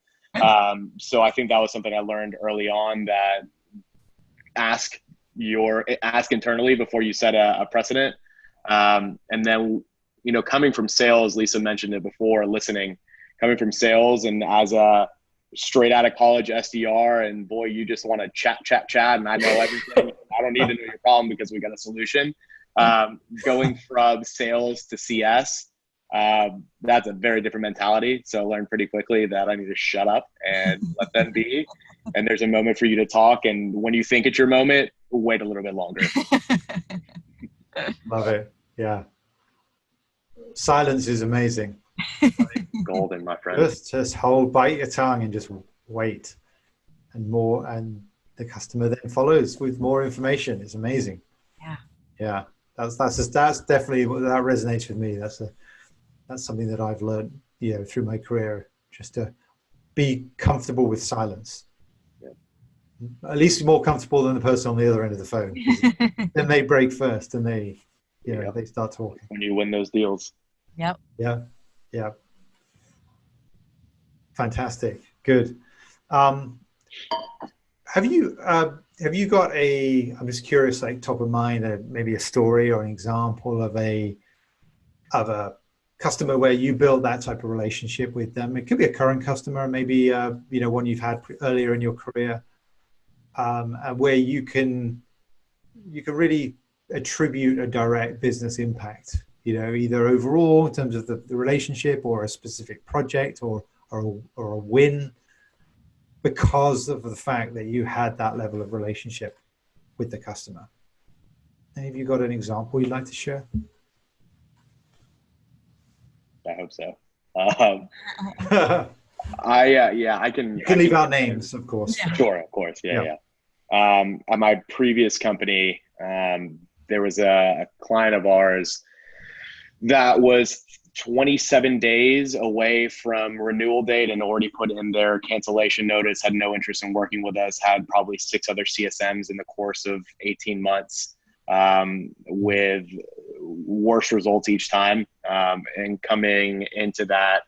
So I think that was something I learned early on, that ask internally before you set a precedent. And then, you know, coming from sales, Lisa mentioned it before, coming from sales and as a straight out of college SDR, and boy, you just want to chat. And I know everything. I don't need to know your problem because we got a solution. Going from sales to CS, that's a very different mentality. So I learned pretty quickly that I need to shut up and let them be. And there's a moment for you to talk. And when you think it's your moment, wait a little bit longer. Love it. Yeah. Silence is amazing. Golden, my friend. Just bite your tongue and just wait, and the customer then follows with more information. It's amazing. Yeah. That's definitely, that resonates with me. That's something that I've learned, you know, through my career, just to be comfortable with silence. At least more comfortable than the person on the other end of the phone. Then they break first, and they start talking. When you win those deals. Yep. Yeah. Fantastic. Good. Have you got I'm just curious, like top of mind, maybe a story or an example of a customer where you build that type of relationship with them? It could be a current customer, maybe one you've had earlier in your career, and where you can really attribute a direct business impact, you know, either overall in terms of the relationship or a specific project or a win, because of the fact that you had that level of relationship with the customer. And have you got an example you'd like to share? I hope so. I can. You can leave out names, of course. Yeah. Sure, of course. Yeah. At my previous company, there was a client of ours that was 27 days away from renewal date and already put in their cancellation notice, had no interest in working with us, had probably 6 other CSMs in the course of 18 months, with worse results each time. And coming into that,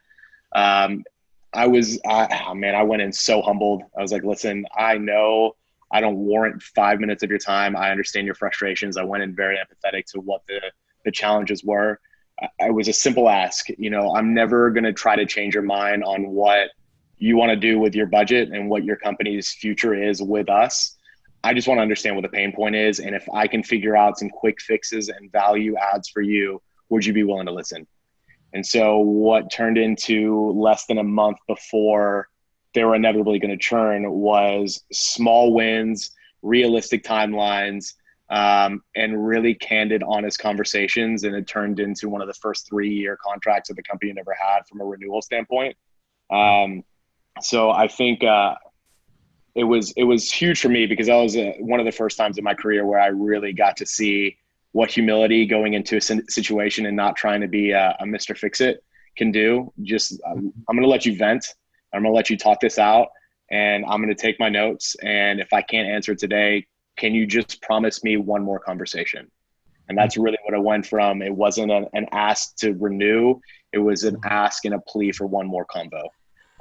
I went in so humbled. I was like, listen, I know I don't warrant 5 minutes of your time. I understand your frustrations. I went in very empathetic to what the challenges were. It was a simple ask. You know, I'm never going to try to change your mind on what you want to do with your budget and what your company's future is with us. I just want to understand what the pain point is. And if I can figure out some quick fixes and value adds for you, would you be willing to listen? And so what turned into less than a month before they were inevitably going to churn was small wins, realistic timelines, and really candid, honest conversations. And it turned into one of the first 3-year contracts that the company never had from a renewal standpoint. So I think it was huge for me, because that was one of the first times in my career where I really got to see what humility going into a situation and not trying to be a Mr. Fix-It can do. Just, I'm going to let you vent. I'm going to let you talk this out, and I'm going to take my notes. And if I can't answer today, can you just promise me one more conversation? And that's really what it went from. It wasn't an ask to renew. It was an ask and a plea for one more convo.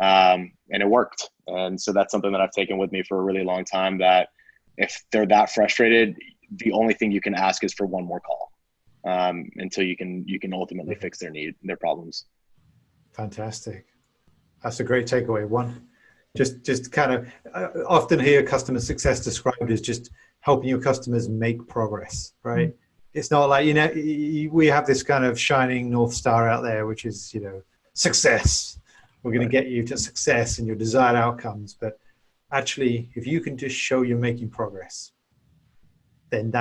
And it worked. And so that's something that I've taken with me for a really long time, that if they're that frustrated, the only thing you can ask is for one more call, until you can ultimately fix their problems. Fantastic. That's a great takeaway. One, just kind of often hear customer success described as just helping your customers make progress, right? Mm-hmm. It's not like, we have this kind of shining North Star out there, which is, success. We're going to get you to success and your desired outcomes. But actually, if you can just show you're making progress, then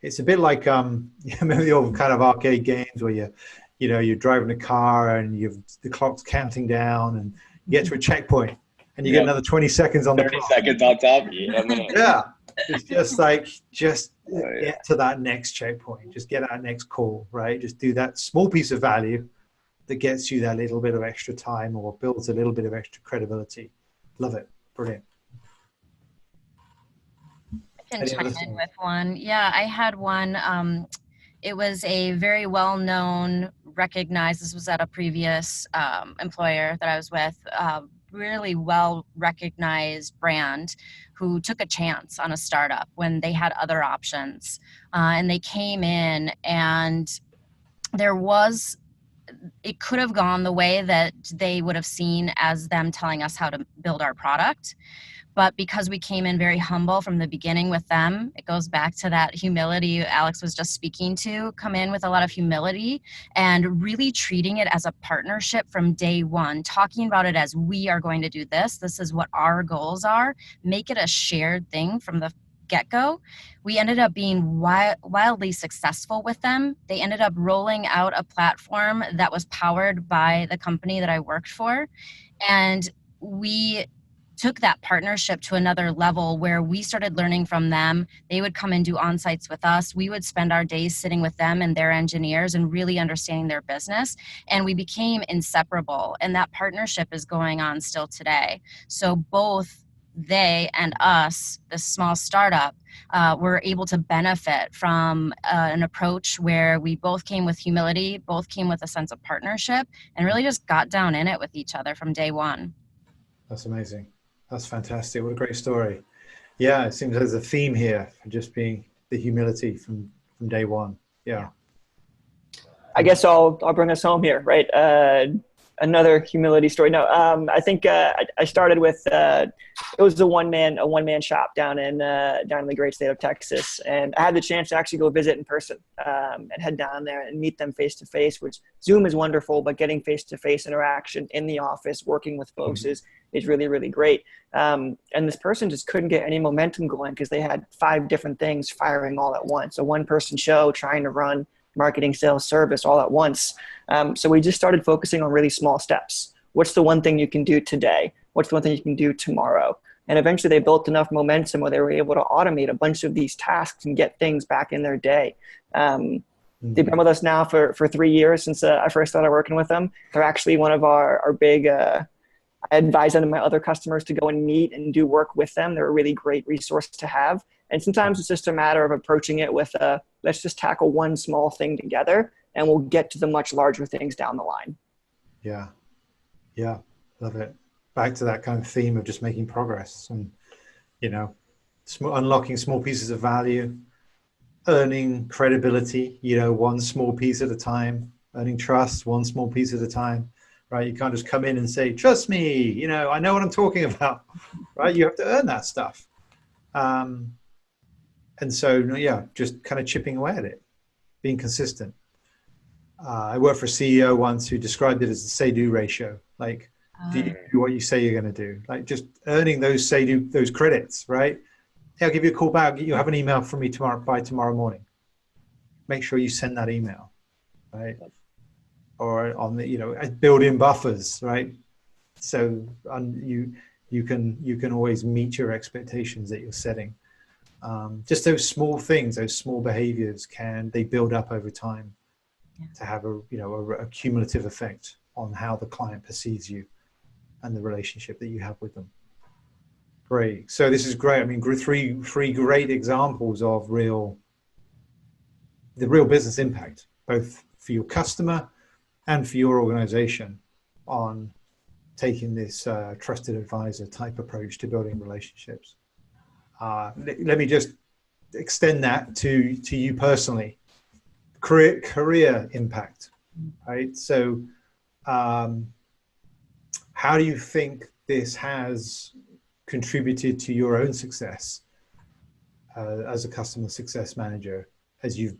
it's a bit like, remember the old kind of arcade games where you're driving a car and the clock's counting down and you get to a checkpoint and you get another 20 seconds on the clock. 30 seconds on top. Yeah. It's just get to that next checkpoint. Just get that next call, right? Just do that small piece of value that gets you that little bit of extra time or builds a little bit of extra credibility. Love it. Brilliant. I can chime in with one. Yeah, I had one. It was a very well-known, recognized, this was at a previous employer that I was with, really well-recognized brand who took a chance on a startup when they had other options. And they came in, and it could have gone the way that they would have seen as them telling us how to build our product. But because we came in very humble from the beginning with them, it goes back to that humility Alex was just speaking to, come in with a lot of humility and really treating it as a partnership from day one, talking about it as we are going to do this. This is what our goals are. Make it a shared thing from the get-go. We ended up being wildly successful with them. They ended up rolling out a platform that was powered by the company that I worked for. And we took that partnership to another level where we started learning from them. They would come and do on-sites with us. We would spend our days sitting with them and their engineers and really understanding their business. And we became inseparable. And that partnership is going on still today. So both they and us, this small startup, were able to benefit from an approach where we both came with humility, both came with a sense of partnership, and really just got down in it with each other from day one. That's amazing. That's fantastic. What a great story. Yeah, it seems there's a theme here for just being the humility from day one. Yeah. I guess I'll bring us home here, right? Another humility story. No, I think I started with it was a one man shop down in the great state of Texas, and I had the chance to actually go visit in person and head down there and meet them face to face. Which Zoom is wonderful, but getting face to face interaction in the office, working with folks is really, really great. And this person just couldn't get any momentum going because they had 5 different things firing all at once. A one-person show trying to run marketing, sales, service all at once. So we just started focusing on really small steps. What's the one thing you can do today? What's the one thing you can do tomorrow? And eventually they built enough momentum where they were able to automate a bunch of these tasks and get things back in their day. They've been with us now for 3 years since I first started working with them. They're actually one of our big, I advise them and my other customers to go and meet and do work with them. They're a really great resource to have. And sometimes it's just a matter of approaching it with let's just tackle one small thing together and we'll get to the much larger things down the line. Yeah. Yeah. Love it. Back to that kind of theme of just making progress and, unlocking small pieces of value, earning credibility, one small piece at a time, earning trust, one small piece at a time, right? You can't just come in and say, trust me, I know what I'm talking about, right? You have to earn that stuff. And so, just kind of chipping away at it, being consistent. I worked for a CEO once who described it as the say-do ratio. Like, do you do what you say you're going to do? Like, just earning those say-do, those credits, right? Hey, I'll give you a call back. You'll have an email from me by tomorrow morning. Make sure you send that email, right? Or on the, build in buffers, right? So you can always meet your expectations that you're setting. Just those small things, those small behaviors they build up over time to have a cumulative effect on how the client perceives you and the relationship that you have with them. Great. So this is great. I mean, three great examples of the real business impact, both for your customer and for your organization on taking this trusted advisor type approach to building relationships. Let me just extend that to you personally. Career impact, right? So how do you think this has contributed to your own success as a customer success manager as you've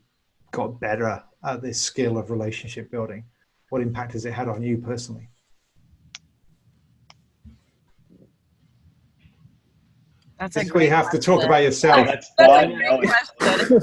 got better at this skill of relationship building? What impact has it had on you personally? That's this is where you have to talk about yourself. That's a great question.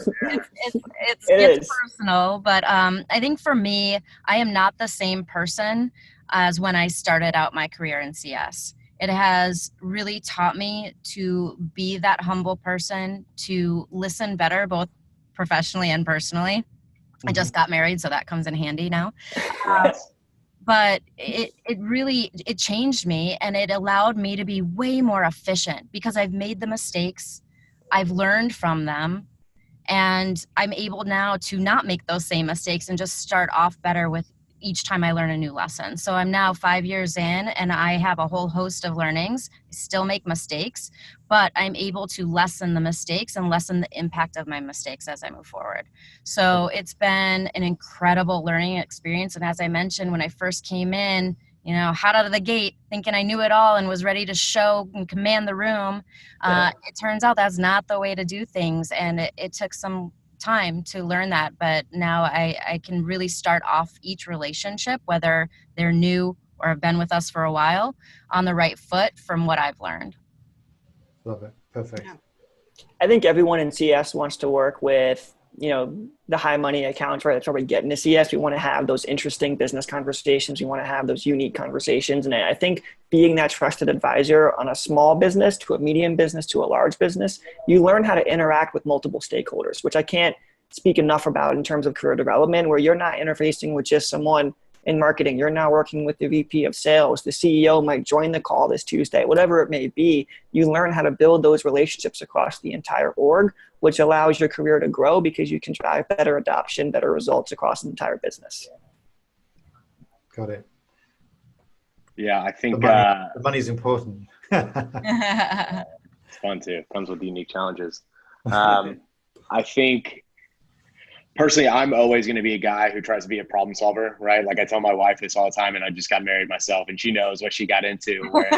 It's personal, but I think for me, I am not the same person as when I started out my career in CS. It has really taught me to be that humble person, to listen better, both professionally and personally. Mm-hmm. I just got married, so that comes in handy now. But it really changed me, and it allowed me to be way more efficient because I've made the mistakes, I've learned from them, And I'm able now to not make those same mistakes and just start off better with each time I learn a new lesson. So I'm now 5 years in and I have a whole host of learnings. I still make mistakes, but I'm able to lessen the mistakes and lessen the impact of my mistakes as I move forward. So it's been an incredible learning experience. And as I mentioned, when I first came in, hot out of the gate, thinking I knew it all and was ready to show and command the room, it turns out that's not the way to do things. And it took some time to learn that, but now I can really start off each relationship, whether they're new or have been with us for a while, on the right foot from what I've learned. Love it. Perfect. Yeah. I think everyone in CS wants to work with, the high money accounts, right? That's why we get into CS. We want to have those interesting business conversations. We want to have those unique conversations. And I think being that trusted advisor on a small business to a medium business to a large business, you learn how to interact with multiple stakeholders, which I can't speak enough about in terms of career development, where you're not interfacing with just someone in marketing. You're now working with the VP of sales. The CEO might join the call this Tuesday, whatever it may be. You learn how to build those relationships across the entire org, which allows your career to grow because you can drive better adoption, better results across the entire business. Got it. Yeah, I think the money's important. It's fun too. It comes with unique challenges. I think personally, I'm always going to be a guy who tries to be a problem solver, right? Like I tell my wife this all the time, and I just got married myself, and she knows what she got into. Where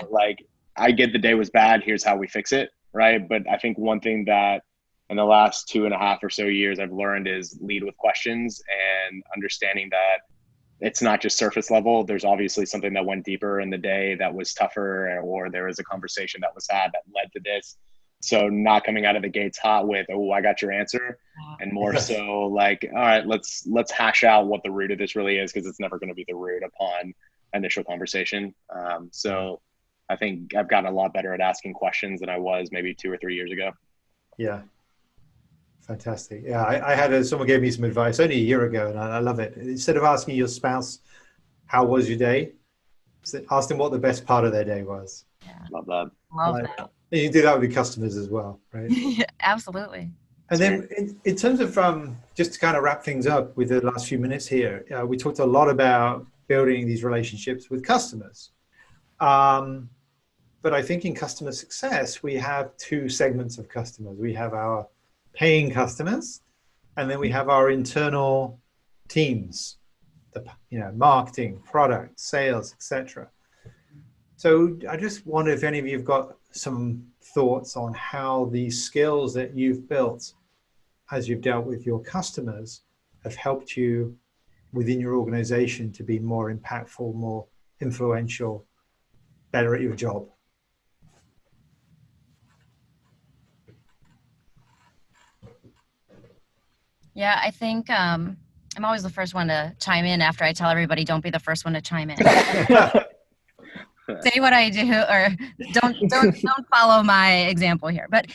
like I get the day was bad. Here's how we fix it, right? But I think one thing that in the last 2.5 or so years I've learned is lead with questions and understanding that it's not just surface level. There's obviously something that went deeper in the day that was tougher, or there was a conversation that was had that led to this. So not coming out of the gates hot with, oh, I got your answer, and more so like, all right, let's hash out what the root of this really is, because it's never going to be the root upon initial conversation. So I think I've gotten a lot better at asking questions than I was maybe 2 or 3 years ago. Yeah. Fantastic. Yeah, I had someone gave me some advice only a year ago, and I love it. Instead of asking your spouse, how was your day? Ask them what the best part of their day was. Yeah. Love that. Love that. And you can do that with your customers as well, right? Yeah, absolutely. And then in terms of, just to kind of wrap things up with the last few minutes here, we talked a lot about building these relationships with customers. But I think in customer success, we have 2 segments of customers. We have our paying customers, and then we have our internal teams, marketing, product, sales, etc. So I just wonder if any of you have got some thoughts on how these skills that you've built as you've dealt with your customers have helped you within your organization to be more impactful, more influential, better at your job. Yeah, I think I'm always the first one to chime in after I tell everybody, don't be the first one to chime in. Say what I do, or don't follow my example here. But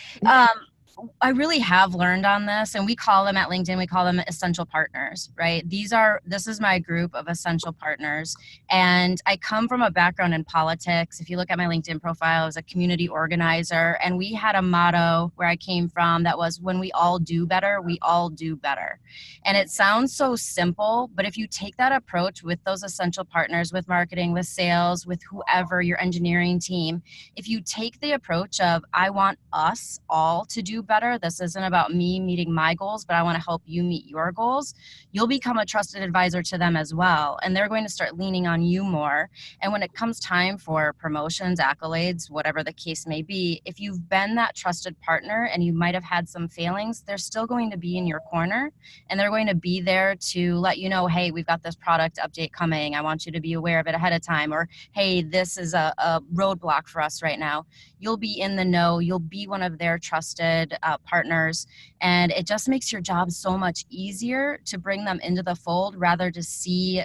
I really have learned on this, and we call them at LinkedIn, we call them essential partners, right? This is my group of essential partners. And I come from a background in politics. If you look at my LinkedIn profile, I was a community organizer, and we had a motto where I came from that was, when we all do better, we all do better. And it sounds so simple, but if you take that approach with those essential partners, with marketing, with sales, with whoever, your engineering team, if you take the approach of, I want us all to do better, this isn't about me meeting my goals, but I want to help you meet your goals, you'll become a trusted advisor to them as well. And they're going to start leaning on you more. And when it comes time for promotions, accolades, whatever the case may be, if you've been that trusted partner and you might have had some failings, they're still going to be in your corner, and they're going to be there to let you know, hey, we've got this product update coming. I want you to be aware of it ahead of time. Or, hey, this is a roadblock for us right now. You'll be in the know. You'll be one of their trusted partners. And it just makes your job so much easier to bring them into the fold, rather to see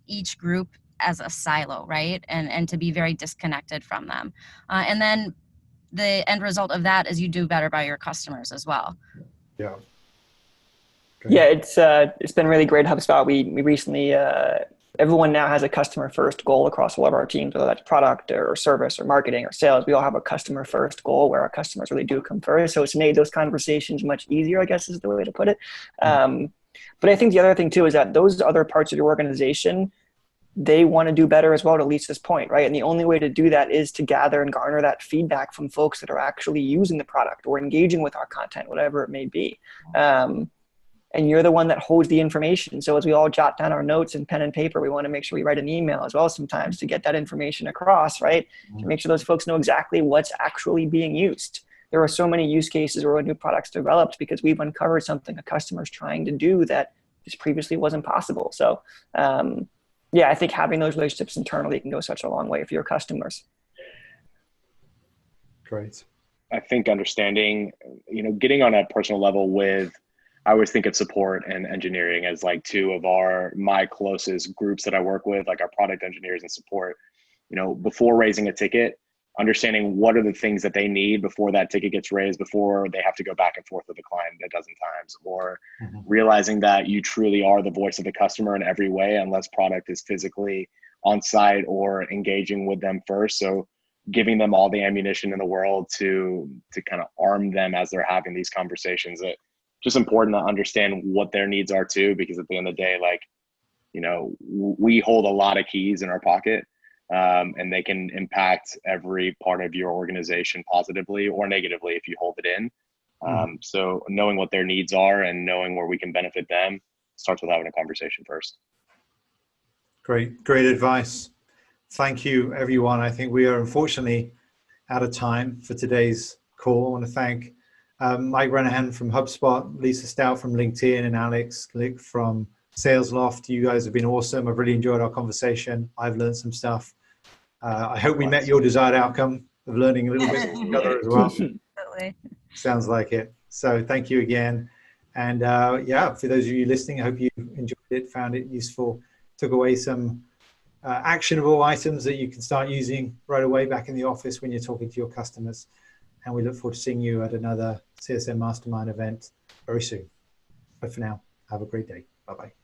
each group as a silo, right? And to be very disconnected from them. And then the end result of that is you do better by your customers as well. Yeah. Yeah, it's been really great, HubSpot. We recently everyone now has a customer first goal across all of our teams, whether that's product or service or marketing or sales. We all have a customer first goal where our customers really do come first. So it's made those conversations much easier, I guess is the way to put it. But I think the other thing too is that those other parts of your organization, they want to do better as well to reach this point, right? And the only way to do that is to gather and garner that feedback from folks that are actually using the product or engaging with our content, whatever it may be. And you're the one that holds the information. So as we all jot down our notes in pen and paper, we want to make sure we write an email as well sometimes to get that information across, right? To make sure those folks know exactly what's actually being used. There are so many use cases where a new product's developed because we've uncovered something a customer's trying to do that just previously wasn't possible. So yeah, I think having those relationships internally can go such a long way for your customers. Great. I think understanding, getting on a personal level with, I always think of support and engineering as like two of my closest groups that I work with, like our product engineers and support. Before raising a ticket, understanding what are the things that they need before that ticket gets raised, before they have to go back and forth with the client a dozen times, or realizing that you truly are the voice of the customer in every way, unless product is physically on site or engaging with them first. So giving them all the ammunition in the world to kind of arm them as they're having these conversations. It just important to understand what their needs are too, because at the end of the day, we hold a lot of keys in our pocket, and they can impact every part of your organization positively or negatively if you hold it in. So knowing what their needs are and knowing where we can benefit them starts with having a conversation first. Great advice. Thank you, everyone. I think we are unfortunately out of time for today's call. I want to thank Mike Ranahan from HubSpot, Lisa Stout from LinkedIn, and Alex Glick from SalesLoft. You guys have been awesome. I've really enjoyed our conversation. I've learned some stuff. I hope we met your desired outcome of learning a little bit from each other as well. Absolutely. Sounds like it. So thank you again. And for those of you listening, I hope you enjoyed it, found it useful, took away some actionable items that you can start using right away back in the office when you're talking to your customers. And we look forward to seeing you at another CSM Mastermind event very soon. But for now, have a great day. Bye-bye.